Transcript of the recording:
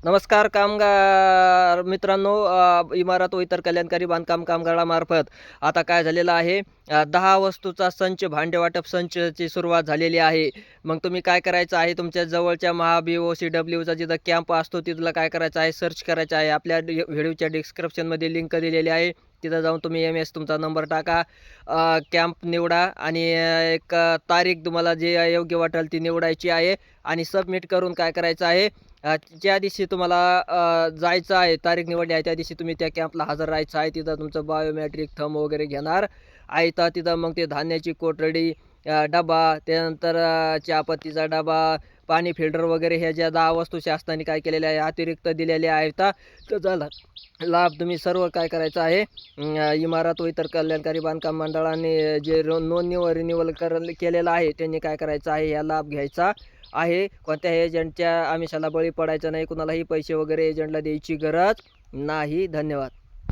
नमस्कार कामगार मित्रांनो, इमारत व इतर कल्याणकारी बांधकाम कामगारामार्फत आता काय झालेलं आहे, 10 वस्तूचा संच भांडे वाटप संचची सुरुवात झालेली आहे. मग तुम्ही काय करायचं आहे, तुमच्या जवळच्या बी-ओ-सी-डब्ल्यूचा जिथं कॅम्प असतो तिथलं काय करायचं आहे, सर्च करायचं आहे. आपल्या व्हिडिओच्या डिस्क्रिप्शनमध्ये लिंक दिलेली आहे. तिथं जाऊन तुम्ही एम-एस तुमचा नंबर टाका, कॅम्प निवडा आणि एक तारीख तुम्हाला जे योग्य वाटेल ती निवडायची आहे आणि सबमिट करून काय करायचं आहे, ज्या दिवशी तुम्हाला जायचं आहे, तारीख निवडली आहे, त्या दिवशी तुम्ही त्या कॅम्पला हजर राहायचं आहे. तिथं तुमचं बायोमेट्रिक थंब वगैरे घेणार आहे. तर तिथं मग ते धान्याची कोठडी, डबा, त्यानंतर चहापत्तीचा डबा, पाणी फिल्टर वगैरे ह्या ज्या 10 वस्तू शासनाने काय केलेल्या आहे, अतिरिक्त दिलेल्या आहेत. त्याचा लाभ तुम्ही सर्व काय करायचं आहे, इमारत व इतर कल्याणकारी बांधकाम मंडळाने जे नोंदणी व रिन्यूअल केलेलं आहे, त्यांनी काय करायचं आहे, या लाभ घ्यायचा आहे. कोणत्याही एजंटच्या आमिषाला बळी पडायचं नाही. कुणालाही पैसे वगैरे एजंटला द्यायची गरज नाही. धन्यवाद.